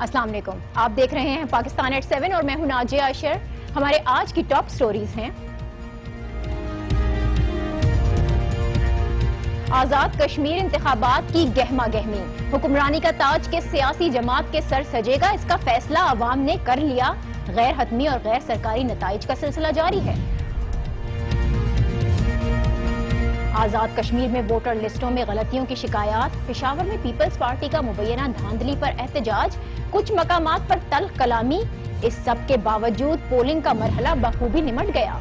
السلام علیکم، آپ دیکھ رہے ہیں پاکستان ایٹ 7 اور میں ہوں ناجیہ اشر۔ ہمارے آج کی ٹاپ سٹوریز ہیں: آزاد کشمیر انتخابات کی گہما گہمی، حکمرانی کا تاج کس سیاسی جماعت کے سر سجے گا، اس کا فیصلہ عوام نے کر لیا، غیر حتمی اور غیر سرکاری نتائج کا سلسلہ جاری ہے۔ آزاد کشمیر میں ووٹر لسٹوں میں غلطیوں کی شکایات، پشاور میں پیپلز پارٹی کا مبینہ دھاندلی پر احتجاج، کچھ مقامات پر تلخ کلامی، اس سب کے باوجود پولنگ کا مرحلہ بخوبی نمٹ گیا۔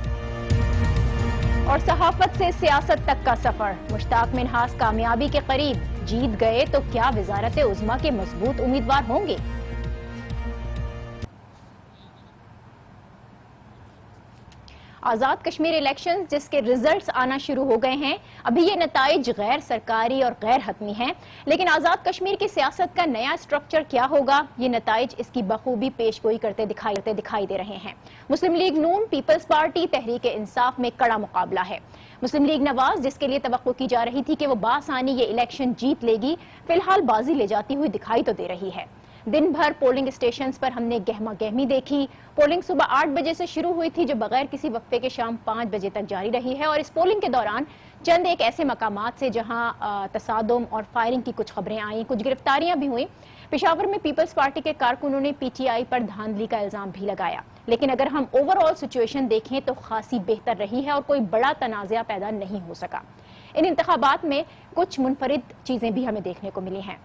اور صحافت سے سیاست تک کا سفر، مشتاق منہاس کامیابی کے قریب، جیت گئے تو کیا وزارت عظمیٰ کے مضبوط امیدوار ہوں گے؟ آزاد کشمیر الیکشن جس کے ریزلٹس آنا شروع ہو گئے ہیں، ابھی یہ نتائج غیر سرکاری اور غیر حتمی ہیں، لیکن آزاد کشمیر کی سیاست کا نیا سٹرکچر کیا ہوگا، یہ نتائج اس کی بخوبی پیش گوئی کرتے دکھائی دے رہے ہیں۔ مسلم لیگ نون، پیپلز پارٹی، تحریک انصاف میں کڑا مقابلہ ہے۔ مسلم لیگ نواز، جس کے لیے توقع کی جا رہی تھی کہ وہ بآسانی یہ الیکشن جیت لے گی، فی الحال بازی لے جاتی ہوئی دکھائی تو دے رہی ہے۔ دن بھر پولنگ اسٹیشنز پر ہم نے گہما گہمی دیکھی۔ پولنگ صبح 8 بجے سے شروع ہوئی تھی جو بغیر کسی وقفے کے شام 5 بجے تک جاری رہی ہے، اور اس پولنگ کے دوران چند ایک ایسے مقامات سے جہاں تصادم اور فائرنگ کی کچھ خبریں آئیں، کچھ گرفتاریاں بھی ہوئیں۔ پشاور میں پیپلز پارٹی کے کارکنوں نے پی ٹی آئی پر دھاندلی کا الزام بھی لگایا، لیکن اگر ہم اوور آل سچویشن دیکھیں تو خاصی بہتر رہی ہے اور کوئی بڑا تنازعہ پیدا نہیں ہو سکا۔ ان انتخابات میں کچھ منفرد چیزیں بھی ہمیں دیکھنے کو ملی ہیں۔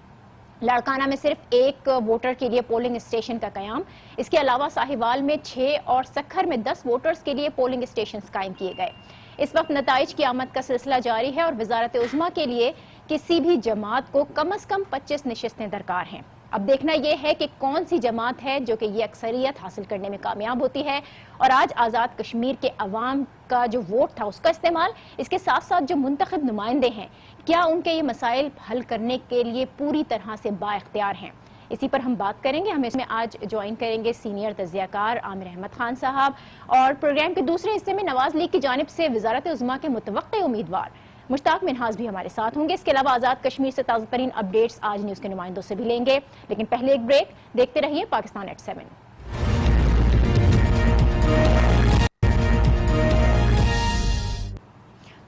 لاڑکانہ میں صرف ایک ووٹر کے لیے پولنگ اسٹیشن کا قیام، اس کے علاوہ ساہیوال میں 6 اور سکھر میں 10 ووٹرز کے لیے پولنگ اسٹیشنز قائم کیے گئے۔ اس وقت نتائج کی آمد کا سلسلہ جاری ہے اور وزارت عظمیٰ کے لیے کسی بھی جماعت کو کم از کم 25 نشستیں درکار ہیں۔ اب دیکھنا یہ ہے کہ کون سی جماعت ہے جو کہ یہ اکثریت حاصل کرنے میں کامیاب ہوتی ہے، اور آج آزاد کشمیر کے عوام کا جو ووٹ تھا اس کا استعمال، اس کے ساتھ ساتھ جو منتخب نمائندے ہیں، کیا ان کے یہ مسائل حل کرنے کے لیے پوری طرح سے با اختیار ہیں، اسی پر ہم بات کریں گے۔ ہم اس میں آج جوائن کریں گے سینئر تجزیہ کار عامر احمد خان صاحب، اور پروگرام کے دوسرے حصے میں نواز لیگ کی جانب سے وزارت عظمیٰ کے متوقع امیدوار مشتاق منہاس بھی ہمارے ساتھ ہوں گے۔ اس کے علاوہ آزاد کشمیر سے تازہ ترین اپڈیٹس آج نیوز کے نمائندوں سے بھی لیں گے، لیکن پہلے ایک بریک، دیکھتے رہیے Pakistan at 7۔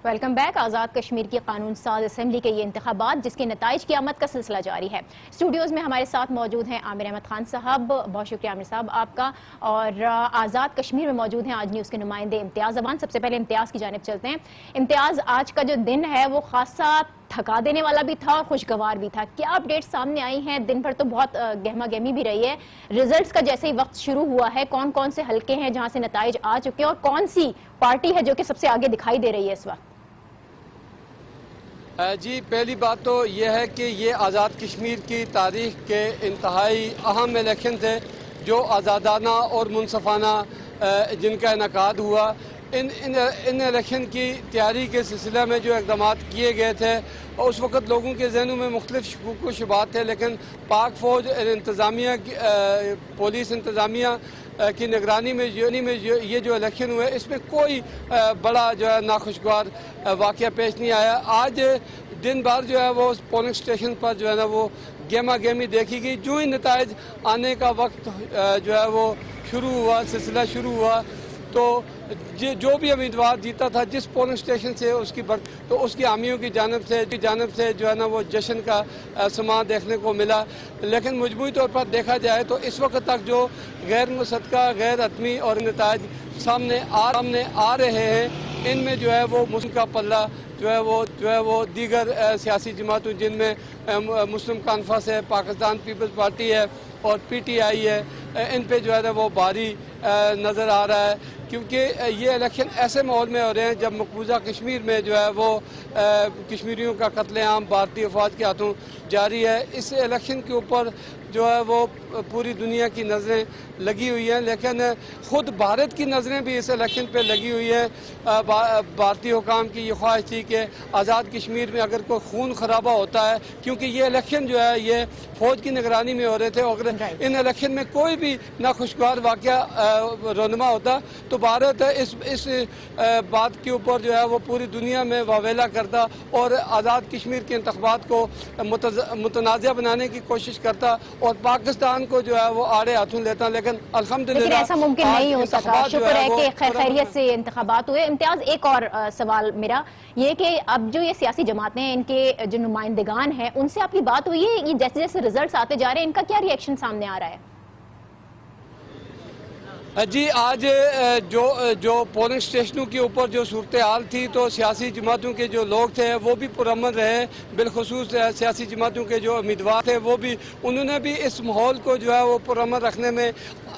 Welcome back. Azad Kashmir کی قانون ساز اسمبلی کے یہ انتخابات جس کے نتائج کی آمد کا سلسلہ جاری ہے۔ اسٹوڈیوز میں ہمارے ساتھ موجود ہیں عامر احمد خان صاحب، بہت شکریہ عامر صاحب آپ کا، اور آزاد کشمیر میں موجود ہیں آج نیوز کے نمائندے امتیاز امان۔ سب سے پہلے امتیاز کی جانب چلتے ہیں۔ امتیاز، آج کا جو دن ہے وہ خاصا تھکا دینے والا بھی تھا اور خوشگوار بھی تھا، کیا اپڈیٹ سامنے آئی ہیں؟ دن بھر تو بہت گہما گہمی بھی رہی ہے، ریزلٹس کا جیسے ہی وقت شروع ہوا ہے، کون کون سے حلقے ہیں جہاں سے نتائج آ چکے ہیں، اور کون سی پارٹی ہے جو کہ سب سے آگے دکھائی دے رہی ہے اس وقت؟ جی، پہلی بات تو یہ ہے کہ یہ آزاد کشمیر کی تاریخ کے انتہائی اہم الیکشن تھے جو آزادانہ اور منصفانہ جن کا انعقاد ہوا۔ ان الیکشن کی تیاری کے سلسلہ میں جو اقدامات کیے گئے تھے، اس وقت لوگوں کے ذہنوں میں مختلف شکوک و شبہات تھے، لیکن پاک فوج انتظامیہ پولیس انتظامیہ کی نگرانی میں یہ جو الیکشن ہوئے، اس میں کوئی بڑا جو ہے ناخوشگوار واقعہ پیش نہیں آیا۔ آج دن بھر جو ہے وہ پولنگ اسٹیشن پر جو ہے نا وہ گہما گہمی دیکھی گئی۔ جو ہی نتائج آنے کا وقت جو ہے وہ شروع ہوا، سلسلہ شروع ہوا، تو جو بھی امیدوار جیتا تھا جس پولنگ اسٹیشن سے تو اس کی حامیوں کی جانب سے جو ہے نا وہ جشن کا سماں دیکھنے کو ملا۔ لیکن مجموعی طور پر دیکھا جائے تو اس وقت تک جو غیر مصدقہ، غیر حتمی اور نتائج سامنے آ رہے ہیں، ان میں جو ہے وہ مسلم کا پلہ جو ہے وہ دیگر سیاسی جماعتوں جن میں مسلم کانفرنس ہے، پاکستان پیپلز پارٹی ہے اور پی ٹی آئی ہے، ان پہ جو ہے نا وہ بھاری نظر آ رہا ہے، کیونکہ یہ الیکشن ایسے ماحول میں ہو رہے ہیں جب مقبوضہ کشمیر میں جو ہے وہ کشمیریوں کا قتل عام بھارتی افواج کے ہاتھوں جاری ہے۔ اس الیکشن کے اوپر جو ہے وہ پوری دنیا کی نظریں لگی ہوئی ہیں، لیکن خود بھارت کی نظریں بھی اس الیکشن پہ لگی ہوئی ہیں۔ بھارتی حکام کی یہ خواہش تھی کہ آزاد کشمیر میں اگر کوئی خون خرابہ ہوتا ہے، کیونکہ یہ الیکشن جو ہے یہ فوج کی نگرانی میں ہو رہے تھے، اگر ان الیکشن میں کوئی بھی ناخوشگوار واقعہ رونما ہوتا تو بھارت اس بات کے اوپر جو ہے وہ پوری دنیا میں واویلا کرتا اور آزاد کشمیر کے انتخابات کو متنازع بنانے کی کوشش کرتا اور پاکستان کو جو ہے وہ آڑے ہاتھوں لیتا، لیکن الحمدللہ لیکن ایسا ممکن نہیں ہو سکا. شکر ہے کہ خیر خیریت سے انتخابات ہوئے. امتیاز، ایک اور سوال میرا یہ کہ اب جو یہ سیاسی جماعتیں ہیں، ان کے جو نمائندگان ہیں، ان سے آپ کی بات ہوئی ہے؟ یہ جیسے جیسے ریزلٹس آتے جا رہے ہیں، ان کا کیا ریئیکشن سامنے آ رہا ہے؟ جی، آج جو پولنگ اسٹیشنوں کے اوپر جو صورتحال تھی تو سیاسی جماعتوں کے جو لوگ تھے وہ بھی پرامن رہے، بالخصوص سیاسی جماعتوں کے جو امیدوار تھے وہ بھی، انہوں نے بھی اس ماحول کو جو ہے وہ پرامن رکھنے میں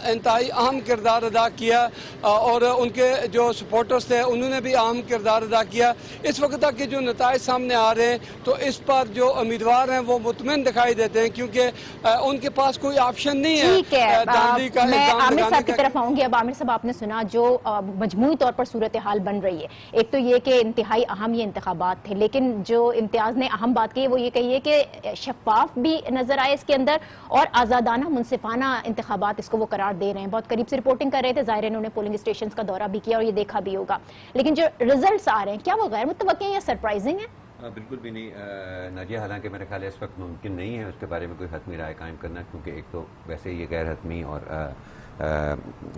انتہائی اہم کردار ادا کیا، اور ان کے جو سپورٹرز تھے انہوں نے بھی اہم کردار ادا کیا. اس وقت تک کے جو نتائج سامنے آ رہے ہیں تو اس پر جو امیدوار ہیں وہ مطمئن دکھائی دیتے ہیں، کیونکہ ان کے پاس کوئی آپشن نہیں ہے. ٹھیک ہے، میں عامر صاحب کی طرف آؤں گی. اب عامر صاحب، آپ نے سنا جو مجموعی طور پر صورتحال بن رہی ہے، ایک تو یہ کہ انتہائی اہم یہ انتخابات تھے، لیکن جو امتیاز نے اہم بات کی وہ یہ کہی ہے کہ شفاف بھی نظر آئے اس کے اندر، اور آزادانہ منصفانہ انتخابات اس کو وہ قرار دے رہے ہیں. بہت قریب سے رپورٹنگ کر رہے تھے، ظاہر انہوں نے پولنگ اسٹیشنز کا دورہ بھی کیا اور یہ دیکھا بھی ہوگا. لیکن جو ریزلٹس آ رہے ہیں، کیا وہ غیر متوقع ہیں یا سرپرائزنگ ہیں؟ بالکل بھی نہیں ناجیہ، حالانکہ میرے خیال ہے اس وقت ممکن نہیں ہے اس کے بارے میں کوئی حتمی رائے قائم کرنا، کیونکہ ایک تو ویسے یہ غیر حتمی اور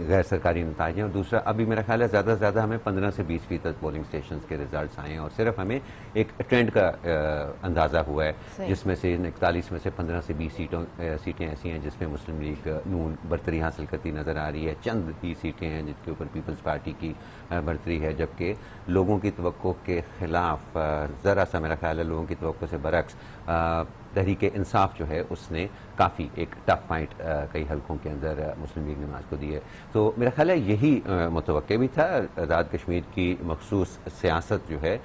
غیر سرکاری نتائج ہیں، اور دوسرا ابھی میرا خیال ہے زیادہ سے زیادہ ہمیں 15 سے 20% پولنگ اسٹیشنز کے ریزلٹس آئے ہیں، اور صرف ہمیں ایک ٹرینڈ کا اندازہ ہوا ہے، جس میں سے 41 میں سے 15 سے 20 سیٹیں ایسی ہیں جس میں مسلم لیگ نون برتری حاصل کرتی نظر آ رہی ہے. چند ہی سیٹیں ہیں جن کے اوپر پیپلز پارٹی کی برتری ہے، جبکہ لوگوں کی توقع کے خلاف ذرا سا میرا خیال ہے لوگوں کی توقع سے برعکس تحریک انصاف جو ہے اس نے کافی ایک ٹف فائٹ کئی حلقوں کے اندر مسلم لیگ نواز کو دی ہے. تو میرا خیال ہے یہی متوقع بھی تھا. آزاد کشمیر کی مخصوص سیاست جو ہے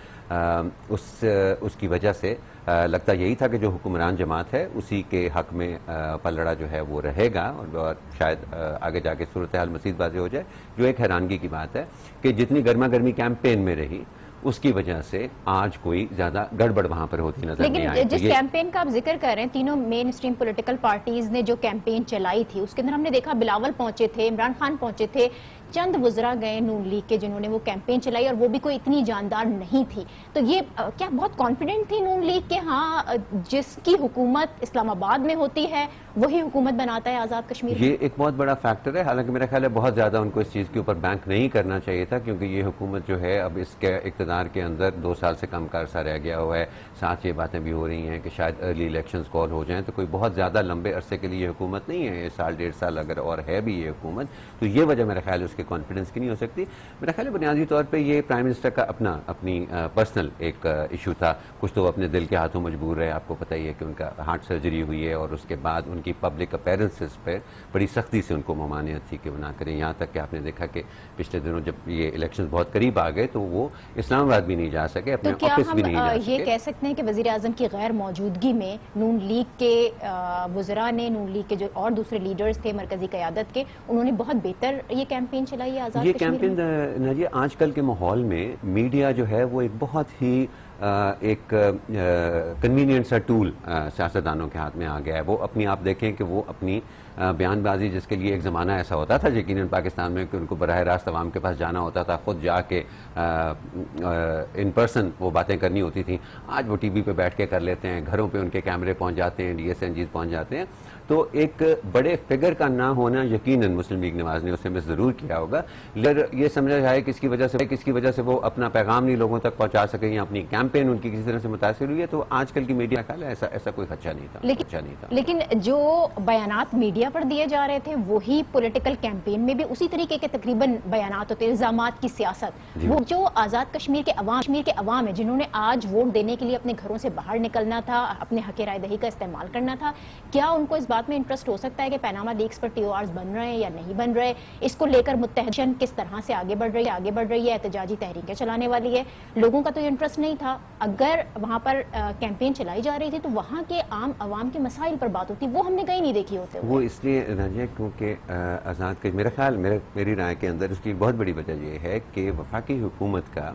اس کی وجہ سے لگتا یہی تھا کہ جو حکمران جماعت ہے اسی کے حق میں پلڑا جو ہے وہ رہے گا، اور شاید آگے جا کے صورتحال مزید واضح ہو جائے. جو ایک حیرانگی کی بات ہے کہ جتنی گرما گرمی کیمپین میں رہی اس کی وجہ سے آج کوئی زیادہ گڑبڑ وہاں پر ہوتی نظر نہیں آئی. لیکن جس کیمپین کا آپ ذکر کر رہے ہیں، تینوں مین اسٹریم پولیٹیکل پارٹیز نے جو کیمپین چلائی تھی اس کے اندر ہم نے دیکھا بلاول پہنچے تھے، عمران خان پہنچے تھے، چند وزراء گئے نون لیگ کے جنہوں نے وہ کیمپین چلائی، اور وہ بھی کوئی اتنی جاندار نہیں تھی. تو یہ کیا بہت کانفیڈنٹ تھی نون لیگ کہ ہاں جس کی حکومت اسلام آباد میں ہوتی ہے وہی حکومت بناتا ہے آزاد کشمیر؟ یہ ایک بہت بڑا فیکٹر ہے. حالانکہ میرا خیال ہے بہت زیادہ ان کو اس چیز کے اوپر بینک نہیں کرنا چاہیے تھا، کیونکہ یہ حکومت جو ہے اب اس کے اقتدار کے اندر 2 سال سے کم کا عرصہ رہ گیا ہوا ہے. ساتھ یہ باتیں بھی ہو رہی ہیں کہ شاید ارلی الیکشنز کال ہو جائیں، تو کوئی بہت زیادہ لمبے عرصے کے لیے یہ حکومت نہیں ہے. 1.5 سال اگر اور ہے بھی یہ حکومت، تو یہ وجہ میرا خیال ہے اس کے کانفیڈنس کی نہیں ہو سکتی. میرا خیال ہے بنیادی طور پہ یہ پرائم منسٹر کا اپنی پرسنل ایک ایشو تھا. کچھ تو اپنے دل کے ہاتھوں مجبور رہے. آپ کو پتہ ہی ہے کہ ان کا ہارٹ سرجری ہوئی ہے، اور اس کے بعد ان کی پبلک اپیرنسز پہ بڑی سختی سے ان کو ممانعت تھی کہ وہ نہ کریں. یہاں تک کہ آپ نے دیکھا کہ پچھلے دنوں جب یہ الیکشن بہت قریب آ گئے تو وہ اسلام آباد بھی نہیں جا سکے، اپنے آفس بھی نہیں جا سکے. یہ کہہ سکتے ہیں کہ وزیر اعظم کی غیر موجودگی میں نون لیگ کے وزراء نے، نون لیگ کے جو اور دوسرے لیڈرز تھے مرکزی قیادت کے، انہوں نے بہت بہتر یہ کیمپین چلائی ہے آزاد کشمیر؟ یہ کیمپین ناجیہ آج کل کے ماحول میں میڈیا جو ہے وہ ایک بہت ہی ایک کنوینئنٹ سا ٹول سیاستدانوں کے ہاتھ میں آ گیا ہے. وہ اپنی آپ دیکھیں کہ وہ اپنی بیان بازی، جس کے لیے ایک زمانہ ایسا ہوتا تھا یقیناً پاکستان میں کہ ان کو براہ راست عوام کے پاس جانا ہوتا تھا، خود جا کے ان پرسن وہ باتیں کرنی ہوتی تھیں. آج وہ ٹی وی پہ بیٹھ کے کر لیتے ہیں، گھروں پہ ان کے کیمرے پہنچ جاتے ہیں، ڈی ایس این جیز پہنچ جاتے ہیں. تو ایک بڑے فگر کا نہ ہونا یقیناً مسلم لیگ نواز نے اسے مس ضرور کیا ہوگا. لیکن یہ سمجھا جائے کس کی وجہ سے وہ اپنا پیغام نہیں لوگوں تک پہنچا سکے یا اپنی کیمپین ان کی کسی طرح سے متاثر ہوئی ہے، تو آج کل کی میڈیا کا ایسا کوئی خدشہ نہیں تھا. لیکن جو بیانات میڈیا پر دیے جا رہے تھے وہی پولیٹیکل کیمپین میں بھی اسی طریقے کے تقریباً بیانات ہوتے، الزامات کی سیاست. وہ جو آزاد کشمیر کے عوام ہے جنہوں نے آج ووٹ دینے کے لیے اپنے گھروں سے باہر نکلنا تھا، اپنے حق رائے دہی کا استعمال کرنا تھا، کیا ان کو اس بات میں انٹرسٹ ہو سکتا ہے کہ پیناما لیکس پر ٹی او آرز بن رہے ہیں یا نہیں بن رہے؟ اس کو لے کر متحدین کس طرح سے آگے بڑھ رہی ہے، احتجاجی تحریکیں چلانے والی ہے؟ لوگوں کا تو یہ انٹرسٹ نہیں تھا. اگر وہاں پر کیمپین چلائی جا رہی تھی تو وہاں کے عام عوام کے مسائل پر بات ہوتی، وہ ہم نے کہیں نہیں دیکھی ہوتے. وہ اس لیے راجیہ کیونکہ آزاد کے میرا خیال میری رائے کے اندر اس کی بہت بڑی وجہ یہ ہے کہ وفاقی حکومت کا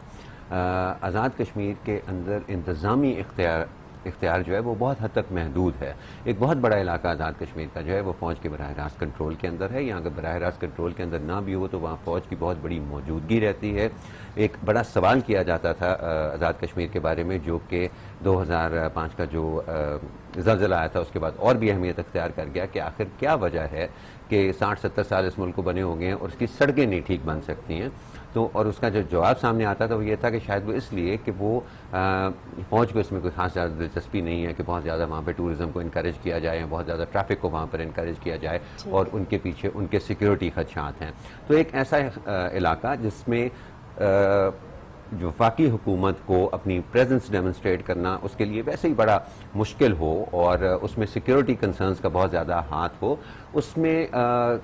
آزاد کشمیر کے اندر انتظامی اختیار اختیار جو ہے وہ بہت حد تک محدود ہے. ایک بہت بڑا علاقہ آزاد کشمیر کا جو ہے وہ فوج کے براہ راست کنٹرول کے اندر ہے. یہاں اگر براہ راست کنٹرول کے اندر نہ بھی ہو تو وہاں فوج کی بہت بڑی موجودگی رہتی ہے. ایک بڑا سوال کیا جاتا تھا آزاد کشمیر کے بارے میں، جو کہ 2005 کا جو زلزلہ آیا تھا اس کے بعد اور بھی اہمیت اختیار کر گیا، کہ آخر کیا وجہ ہے کہ 60-70 سال اس ملک کو بنے ہو گئے ہیں اور اس کی سڑکیں نہیں ٹھیک بن سکتی ہیں. تو اور اس کا جو جواب سامنے آتا تھا وہ یہ تھا کہ شاید وہ اس لیے کہ وہ فوج کو اس میں کوئی خاص زیادہ دلچسپی نہیں ہے کہ بہت زیادہ وہاں پہ ٹورزم کو انکریج کیا جائے، بہت زیادہ ٹریفک کو وہاں پر انکریج کیا جائے، اور ان کے پیچھے ان کے سیکیورٹی خدشات ہیں. تو ایک ایسا علاقہ جس میں جو وفاقی حکومت کو اپنی پریزنس ڈیمونسٹریٹ کرنا اس کے لیے ویسے ہی بڑا مشکل ہو، اور اس میں سیکیورٹی کنسرنز کا بہت زیادہ ہاتھ ہو، اس میں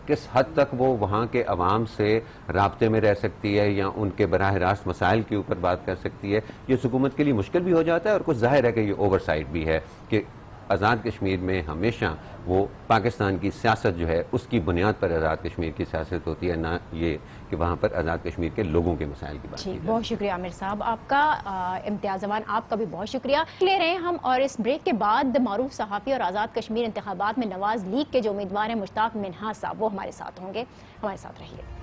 کس حد تک وہ وہاں کے عوام سے رابطے میں رہ سکتی ہے یا ان کے براہ راست مسائل کے اوپر بات کر سکتی ہے، یہ اس حکومت کے لیے مشکل بھی ہو جاتا ہے. اور کچھ ظاہر ہے کہ یہ اوور سائٹ بھی ہے کہ آزاد کشمیر میں ہمیشہ وہ پاکستان کی سیاست جو ہے اس کی بنیاد پر آزاد کشمیر کی سیاست ہوتی ہے، نہ یہ کہ وہاں پر آزاد کشمیر کے لوگوں کے مسائل کی بات کی جائے. بہت شکریہ عامر صاحب آپ کا. امتیاز زمان آپ کا بھی بہت شکریہ. لے رہے ہیں ہم، اور اس بریک کے بعد معروف صحافی اور آزاد کشمیر انتخابات میں نواز لیگ کے جو امیدوار ہیں مشتاق منہاس صاحب، وہ ہمارے ساتھ ہوں گے. ہمارے ساتھ رہیے.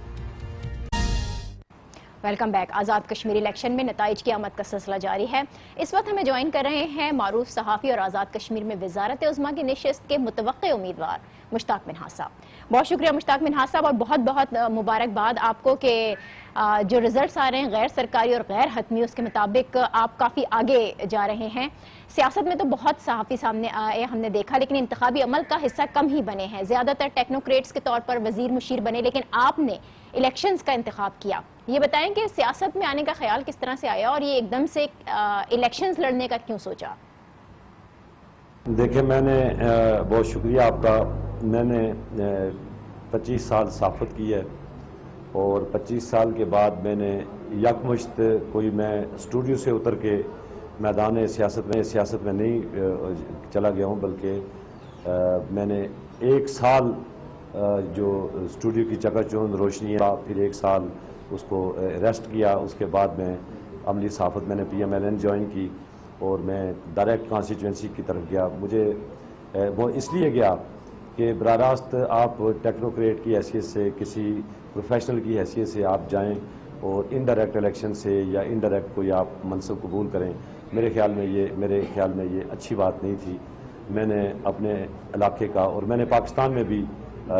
Welcome back. Azad Kashmir election میں نتائج کی آمد کا سلسلہ جاری ہے. اس وقت ہمیں جوائن کر رہے ہیں معروف صحافی اور آزاد کشمیر میں وزارت عظمیٰ کی نشست کے متوقع امیدوار مشتاق منہاس صاحب. بہت شکریہ مشتاق منہاس صاحب، اور بہت بہت مبارکباد آپ کو کہ جو رزلٹس آ رہے ہیں غیر سرکاری اور غیر حتمی، اس کے مطابق آپ کافی آگے جا رہے ہیں. سیاست میں تو بہت صحافی سامنے آئے ہم نے دیکھا، لیکن انتخابی عمل کا حصہ کم ہی بنے ہیں. زیادہ تر ٹیکنوکریٹس کے طور پر وزیر مشیر بنے، لیکن آپ نے الیکشنز کا انتخاب کیا. یہ بتائیں کہ سیاست میں آنے کا خیال کس طرح سے آیا، اور یہ ایک دم سے الیکشنز لڑنے کا کیوں سوچا؟ دیکھیں، میں نے بہت شکریہ آپ کا. میں نے 25 سال صحافت کی ہے، اور 25 سال کے بعد میں نے یکمشت کوئی میں اسٹوڈیو سے اتر کے میدان سیاست میں نہیں چلا گیا ہوں، بلکہ میں نے 1 سال جو اسٹوڈیو کی چکا چوند روشنی ہے، پھر 1 سال اس کو ریسٹ کیا. اس کے بعد میں عملی صحافت میں نے PMLN جوائن کی، اور میں ڈائریکٹ کانسٹیچوئنسی کی طرف گیا. مجھے وہ اس لیے گیا کہ براہ راست آپ ٹیکنوکریٹ کی حیثیت سے، کسی پروفیشنل کی حیثیت سے آپ جائیں اور انڈائریکٹ الیکشن سے یا انڈائریکٹ کوئی آپ منصب قبول کریں. میرے خیال میں یہ اچھی بات نہیں تھی. میں نے اپنے علاقے کا، اور میں نے پاکستان میں بھی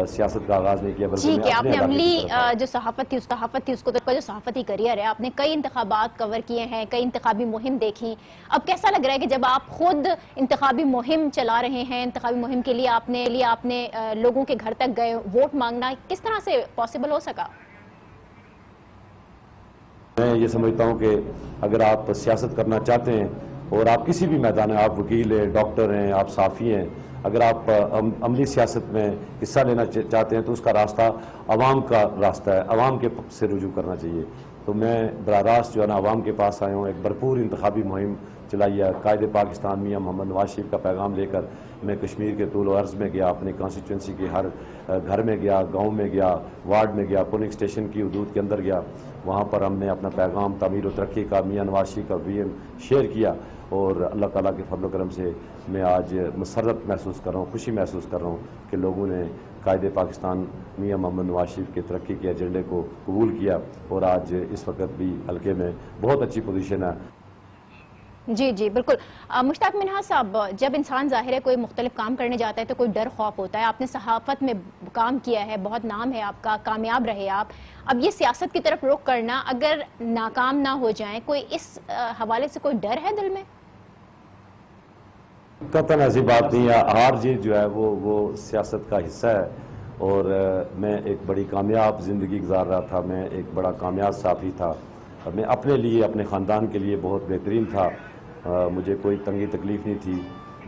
سیاست کا آغاز نہیں کیا، بلکہ میں آپ اپنے نے علاقے عملی کی طرف جو صحافت تھی اس کو جو صحافتی کریئر ہے، آپ نے کئی انتخابات کور کیے ہیں، کئی انتخابی مہم دیکھی. اب کیسا لگ رہا ہے کہ جب آپ خود انتخابی مہم چلا رہے ہیں، انتخابی مہم کے لیے آپ نے لوگوں کے گھر تک گئے، ووٹ مانگنا کس طرح سے پاسبل ہو سکا؟ میں یہ سمجھتا ہوں کہ اگر آپ سیاست کرنا چاہتے ہیں، اور آپ کسی بھی میدان میں، آپ وکیل ہیں، ڈاکٹر ہیں، آپ صحافی ہیں، اگر آپ عملی سیاست میں حصہ لینا چاہتے ہیں تو اس کا راستہ عوام کا راستہ ہے، عوام کے سے رجوع کرنا چاہیے. تو میں براہ راست جو ہے نا عوام کے پاس آیا ہوں. ایک بھرپور انتخابی مہم چلائی ہے. قائد پاکستان میاں محمد نواز شریف کا پیغام لے کر میں کشمیر کے طول و عرض میں گیا، اپنی کانسٹیچوئنسی کے ہر گھر میں گیا، گاؤں میں گیا، وارڈ میں گیا، پولنگ اسٹیشن کی حدود کے اندر گیا. وہاں پر ہم نے اپنا پیغام تعمیر و ترقی کا، میاں نواز شریف کا ویژن شیئر کیا. اور اللہ تعالیٰ کے فضل و کرم سے میں آج مسرت محسوس کر رہا ہوں، خوشی محسوس کر رہا ہوں کہ لوگوں نے قائد پاکستان میاں محمد نواز شریف کے ترقی کے ایجنڈے کو قبول کیا، اور آج اس وقت بھی حلقے میں بہت اچھی پوزیشن ہے. جی بالکل. مشتاق منہاس صاحب، جب انسان ظاہر ہے کوئی مختلف کام کرنے جاتا ہے تو کوئی ڈر خوف ہوتا ہے. آپ نے صحافت میں کام کیا ہے، بہت نام ہے آپ کا، کامیاب رہے آپ. اب یہ سیاست کی طرف رخ کرنا، اگر ناکام نہ ہو جائیں، کوئی اس حوالے سے کوئی ڈر ہے دل میں؟ قطعاً ایسی بات نہیں ہے. ہار جیت جو ہے وہ سیاست کا حصہ ہے. اور میں ایک بڑی کامیاب زندگی گزار رہا تھا. میں ایک بڑا کامیاب صحافی تھا. میں اپنے لیے، اپنے خاندان کے لیے بہت بہترین تھا. مجھے کوئی تنگی تکلیف نہیں تھی.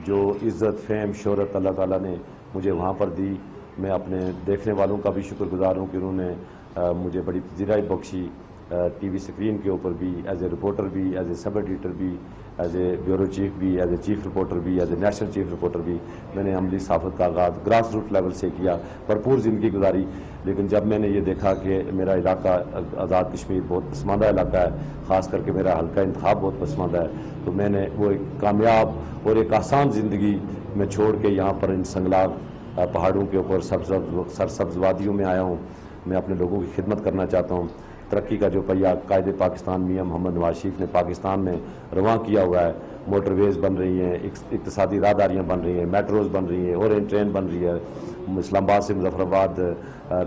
جو عزت، فیم، شہرت اللہ تعالیٰ نے مجھے وہاں پر دی، میں اپنے دیکھنے والوں کا بھی شکر گزار ہوں کہ انہوں نے مجھے بڑی پذیرائی بخشی. ٹی وی اسکرین کے اوپر بھی، ایز اے رپورٹر بھی، ایز اے سب ایڈیٹر بھی، ایز اے بیورو چیف بھی، ایز اے چیف رپورٹر بھی، as a national chief reporter بھی میں نے عملی صحافت کا آغاز گراس روٹ لیول سے کیا، بھرپور زندگی گزاری. لیکن جب میں نے یہ دیکھا کہ میرا علاقہ آزاد کشمیر بہت پسماندہ علاقہ ہے، خاص کر کے میرا حلقہ انتخاب بہت پسماندہ ہے، تو میں نے وہ ایک کامیاب اور ایک آسان زندگی میں چھوڑ کے یہاں پر ان سنگلاگ پہاڑوں کے اوپر سرسبز وادیوں میں آیا ہوں. میں اپنے لوگوں کی خدمت کرنا چاہتا ہوں. ترقی کا جو پہیہ قائد پاکستان میاں محمد نواز شریف نے پاکستان میں رواں کیا ہوا ہے، موٹر ویز بن رہی ہیں، اقتصادی راہداریاں بن رہی ہیں، میٹروز بن رہی ہیں، اورینٹ ٹرین بن رہی ہے، اسلام آباد سے مظفر آباد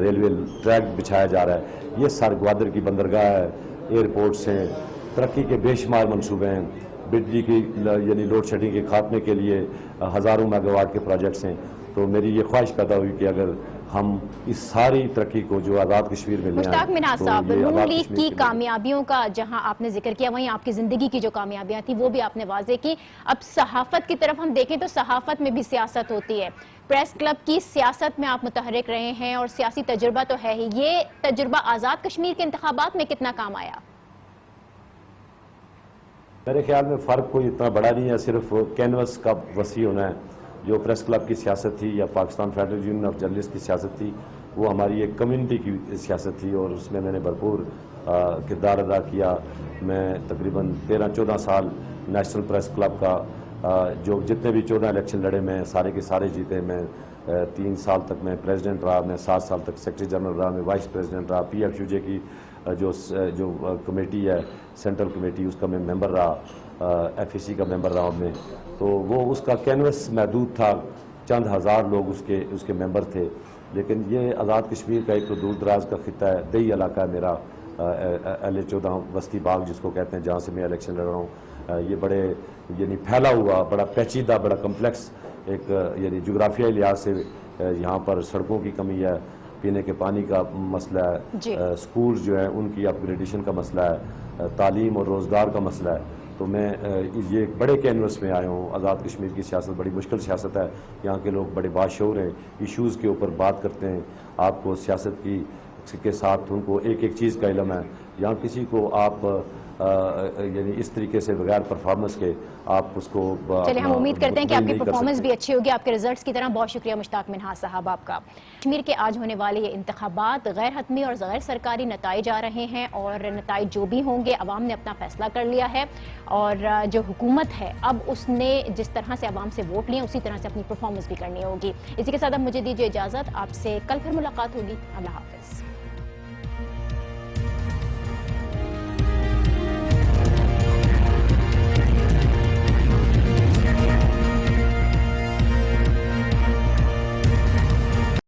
ریلوے ٹریک بچھایا جا رہا ہے، یہ گوادر کی بندرگاہ ہے، ایئرپورٹس ہیں، ترقی کے بے شمار منصوبے ہیں، بجلی کی یعنی لوڈ شیڈنگ کے خاتمے کے لیے ہزاروں میگا واٹ کے پروجیکٹس ہیں. تو میری یہ خواہش پیدا ہوئی کہ اگر ہم اس ساری ترقی کو جو آزاد کشمیر میں لے آئیں. مشتاق منہا صاحب، تو یہ نون آزاد لیگ کشمیر کی کے لیے کامیابیوں کا جہاں آپ نے ذکر کیا، وہیں آپ کی زندگی کی جو کامیابیاں تھیں وہ بھی آپ نے واضح کی. اب صحافت کی طرف ہم دیکھیں تو صحافت میں بھی سیاست ہوتی ہے. پریس کلب کی سیاست میں آپ متحرک رہے ہیں اور سیاسی تجربہ تو ہے ہی. یہ تجربہ آزاد کشمیر کے انتخابات میں کتنا کام آیا؟ میرے خیال میں فرق کوئی اتنا بڑا نہیں ہے، صرف کینوس کا وسیع ہونا ہے. جو پریس کلب کی سیاست تھی یا Pakistan federal union of journalist کی سیاست تھی، وہ ہماری ایک کمیونٹی کی سیاست تھی اور اس میں نے بھرپور کردار ادا کیا. میں تقریباً 13-14 سال نیشنل پریس کلب کا جو جتنے بھی 14 الیکشن لڑے میں سارے کے سارے جیتے. میں 3 سال تک میں پریزیڈنٹ رہا، میں 7 سال تک سیکرٹری جنرل رہا، میں وائس پریزیڈنٹ رہا. پی ایف یو جے کی جو کمیٹی ہے سینٹرل کمیٹی، اس کا میں ممبر رہا، ایف ای سی کا ممبر رہا میں. تو وہ اس کا کینوس محدود تھا، چند ہزار لوگ اس کے ممبر تھے. لیکن یہ آزاد کشمیر کا ایک تو دور دراز کا خطہ ہے، دیہی علاقہ ہے میرا، LA-14 وسطی باغ جس کو کہتے ہیں، جہاں سے میں الیکشن لڑ رہا ہوں. یہ بڑے یعنی پھیلا ہوا، بڑا پیچیدہ، بڑا کمپلیکس ایک یعنی جغرافیائی لحاظ سے یہاں پر سڑکوں کی کمی ہے، پینے کے پانی کا مسئلہ ہے، سکولز جو ہیں ان کی اپ گریڈیشن کا مسئلہ ہے، تعلیم اور روزگار کا مسئلہ ہے. تو میں یہ ایک بڑے کینوس میں آیا ہوں. آزاد کشمیر کی سیاست بڑی مشکل سیاست ہے. یہاں کے لوگ بڑے باشعور ہیں، ایشوز کے اوپر بات کرتے ہیں. آپ کو سیاست کے ساتھ ان کو ایک ایک چیز کا علم ہے. یہاں کسی کو آپ یعنی اس طریقے سے بغیر پرفارمنس کے آپ اس کو چلے ہم امید کرتے ہیں کہ آپ کی پرفارمنس بھی اچھی ہوگی. آپ کے ریزلٹس کی طرح بہت شکریہ مشتاق منہا صاحب آپ کا. کشمیر کے آج ہونے والے یہ انتخابات غیر حتمی اور غیر سرکاری نتائج آ رہے ہیں اور نتائج جو بھی ہوں گے عوام نے اپنا فیصلہ کر لیا ہے اور جو حکومت ہے اب اس نے جس طرح سے عوام سے ووٹ لیے اسی طرح سے اپنی پرفارمنس بھی کرنی ہوگی. اسی کے ساتھ اب مجھے دیجیے اجازت، آپ سے کل پھر ملاقات ہوگی. اللہ حافظ.